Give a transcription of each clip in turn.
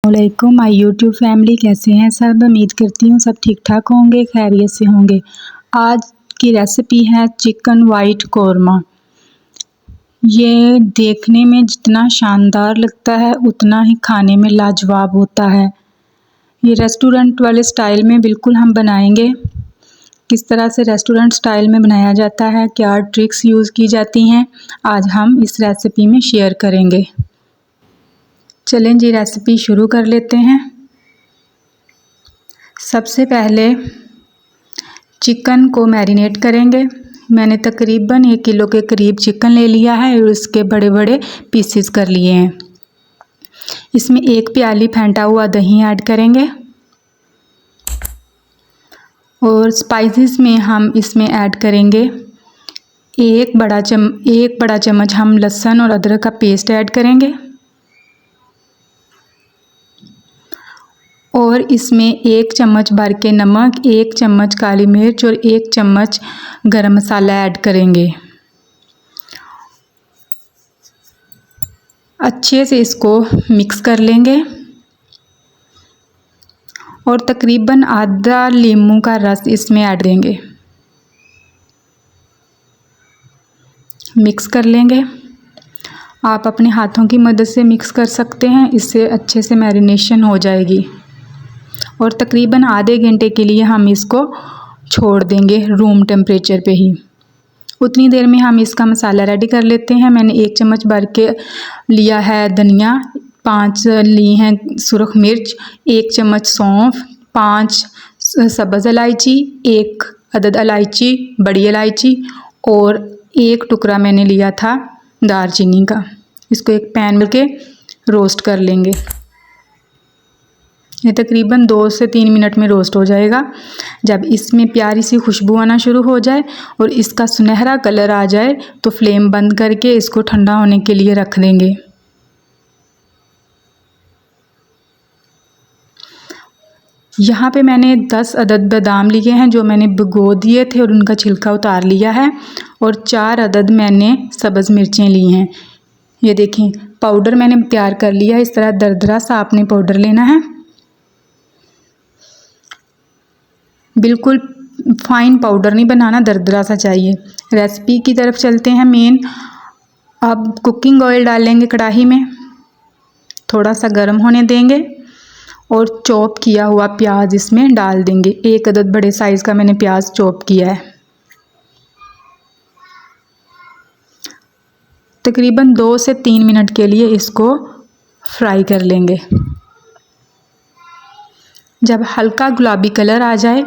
वालेकुम my YouTube family, कैसे हैं सब। उम्मीद करती हूँ सब ठीक ठाक होंगे, खैरियत से होंगे। आज की रेसिपी है चिकन वाइट कौरमा। ये देखने में जितना शानदार लगता है उतना ही खाने में लाजवाब होता है। ये रेस्टोरेंट वाले स्टाइल में बिल्कुल हम बनाएंगे। किस तरह से रेस्टोरेंट स्टाइल में बनाया जाता है, क्या ट्रिक्स यूज़ की जाती हैं, आज हम इस रेसिपी में शेयर करेंगे। चलें जी, रेसिपी शुरू कर लेते हैं। सबसे पहले चिकन को मैरिनेट करेंगे। मैंने तकरीबन 1 किलो के करीब चिकन ले लिया है और इसके बड़े बड़े पीसेस कर लिए हैं। इसमें 1 प्याली फेंटा हुआ दही ऐड करेंगे और स्पाइसेस में हम इसमें ऐड करेंगे 1 बड़ा चम्मच हम लहसुन और अदरक का पेस्ट ऐड करेंगे और इसमें 1 चम्मच भर के नमक, 1 चम्मच काली मिर्च और 1 चम्मच गरम मसाला ऐड करेंगे। अच्छे से इसको मिक्स कर लेंगे और तकरीबन आधा नींबू का रस इसमें ऐड देंगे। मिक्स कर लेंगे। आप अपने हाथों की मदद से मिक्स कर सकते हैं, इससे अच्छे से मैरिनेशन हो जाएगी। और तकरीबन आधे घंटे के लिए हम इसको छोड़ देंगे रूम टेम्परेचर पे ही। उतनी देर में हम इसका मसाला रेडी कर लेते हैं। मैंने 1 चम्मच भर के लिया है धनिया, 5 ली हैं सुरख मिर्च, 1 चम्मच सौंफ, 5 सब्ज़ इलायची, 1 अदद इलायची, बड़ी इलायची और 1 टुकड़ा मैंने लिया था दालचीनी का। इसको एक पैन में के रोस्ट कर लेंगे। ये तकरीबन 2 से 3 मिनट में रोस्ट हो जाएगा। जब इसमें प्यारी सी खुशबू आना शुरू हो जाए और इसका सुनहरा कलर आ जाए तो फ्लेम बंद करके इसको ठंडा होने के लिए रख देंगे। यहाँ पे मैंने 10 अदद बादाम लिए हैं जो मैंने भिगो दिए थे और उनका छिलका उतार लिया है और 4 अदद मैंने सब्ज़ मिर्चें ली हैं। ये देखें, पाउडर मैंने तैयार कर लिया है। इस तरह दरदरा सा आपने पाउडर लेना है, बिल्कुल फाइन पाउडर नहीं बनाना, दरदरा सा चाहिए। रेसिपी की तरफ चलते हैं मेन। अब कुकिंग ऑयल डालेंगे कढ़ाई में, थोड़ा सा गर्म होने देंगे और चॉप किया हुआ प्याज इसमें डाल देंगे। 1 अदद बड़े साइज़ का मैंने प्याज चॉप किया है। तकरीबन 2 से 3 मिनट के लिए इसको फ्राई कर लेंगे। जब हल्का गुलाबी कलर आ जाए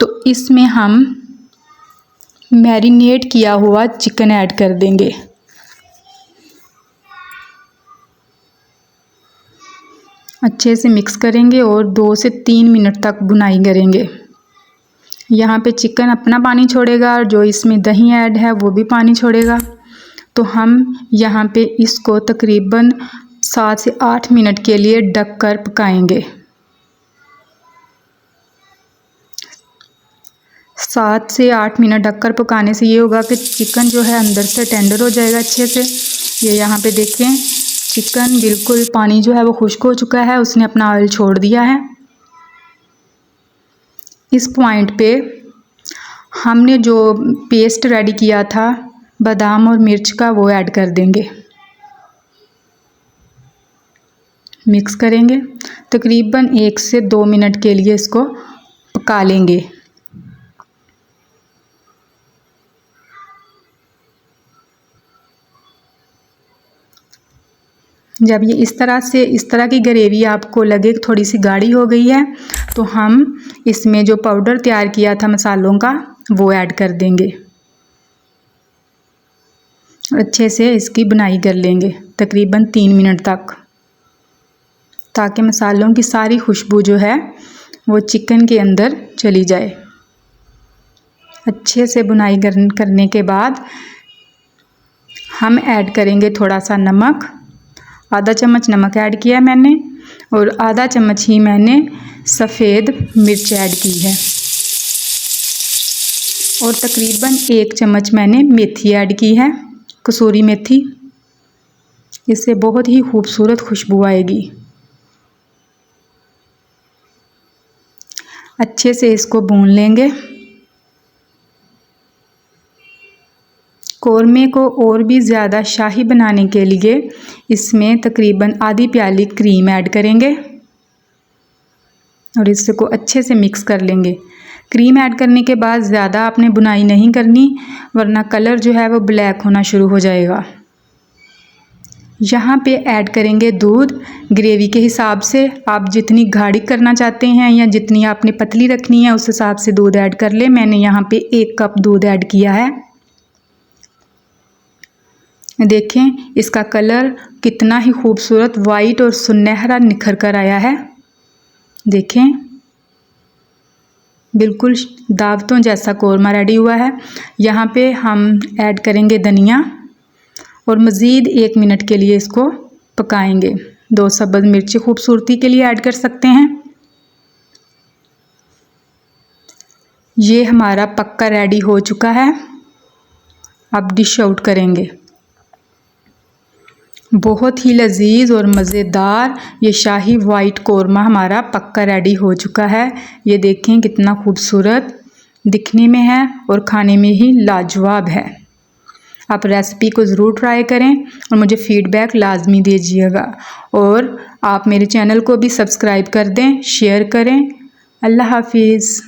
तो इसमें हम मैरिनेट किया हुआ चिकन ऐड कर देंगे। अच्छे से मिक्स करेंगे और 2 से 3 मिनट तक भुनाई करेंगे। यहाँ पे चिकन अपना पानी छोड़ेगा और जो इसमें दही ऐड है वो भी पानी छोड़ेगा। तो हम यहाँ पे इसको तकरीबन 7 से 8 मिनट के लिए ढक कर पकाएंगे। 7 से 8 मिनट ढककर पकाने से ये होगा कि चिकन जो है अंदर से टेंडर हो जाएगा अच्छे से। ये यहाँ पे देखें, चिकन बिल्कुल पानी जो है वो खुश्क हो चुका है, उसने अपना ऑयल छोड़ दिया है। इस पॉइंट पे हमने जो पेस्ट रेडी किया था बादाम और मिर्च का वो ऐड कर देंगे। मिक्स करेंगे। तकरीबन 1 से 2 मिनट के लिए इसको पका लेंगे। जब ये इस तरह की ग्रेवी आपको लगे थोड़ी सी गाढ़ी हो गई है तो हम इसमें जो पाउडर तैयार किया था मसालों का वो ऐड कर देंगे। अच्छे से इसकी बुनाई कर लेंगे तकरीबन 3 मिनट तक, ताकि मसालों की सारी खुशबू जो है वो चिकन के अंदर चली जाए। अच्छे से बुनाई करने के बाद हम ऐड करेंगे थोड़ा सा नमक। आधा चम्मच नमक ऐड किया मैंने और आधा चम्मच ही मैंने सफ़ेद मिर्च ऐड की है और तकरीबन 1 चम्मच मैंने मेथी ऐड की है, कसूरी मेथी। इससे बहुत ही खूबसूरत खुशबू आएगी। अच्छे से इसको भून लेंगे। कौरमे को और भी ज़्यादा शाही बनाने के लिए इसमें तकरीबन आधी प्याली क्रीम ऐड करेंगे और इसको अच्छे से मिक्स कर लेंगे। क्रीम ऐड करने के बाद ज़्यादा आपने बुनाई नहीं करनी, वरना कलर जो है वो ब्लैक होना शुरू हो जाएगा। यहाँ पे ऐड करेंगे दूध ग्रेवी के हिसाब से। आप जितनी गाढ़ी करना चाहते हैं या जितनी आपने पतली रखनी है उस हिसाब से दूध ऐड कर ले। मैंने यहाँ पे 1 कप दूध ऐड किया है। देखें इसका कलर कितना ही खूबसूरत वाइट और सुनहरा निखर कर आया है। देखें बिल्कुल दावतों जैसा कौरमा रेडी हुआ है। यहाँ पे हम ऐड करेंगे धनिया और मज़ीद 1 मिनट के लिए इसको पकाएंगे। 2 सब्ज़ मिर्ची खूबसूरती के लिए ऐड कर सकते हैं। ये हमारा पक्का रेडी हो चुका है। अब डिश आउट करेंगे। बहुत ही लजीज और मज़ेदार ये शाही वाइट कौरमा हमारा पक्का रेडी हो चुका है। ये देखें कितना खूबसूरत दिखने में है और खाने में ही लाजवाब है। आप रेसिपी को ज़रूर ट्राई करें और मुझे फ़ीडबैक लाजमी दीजिएगा। और आप मेरे चैनल को भी सब्सक्राइब कर दें, शेयर करें। अल्लाह हाफिज़।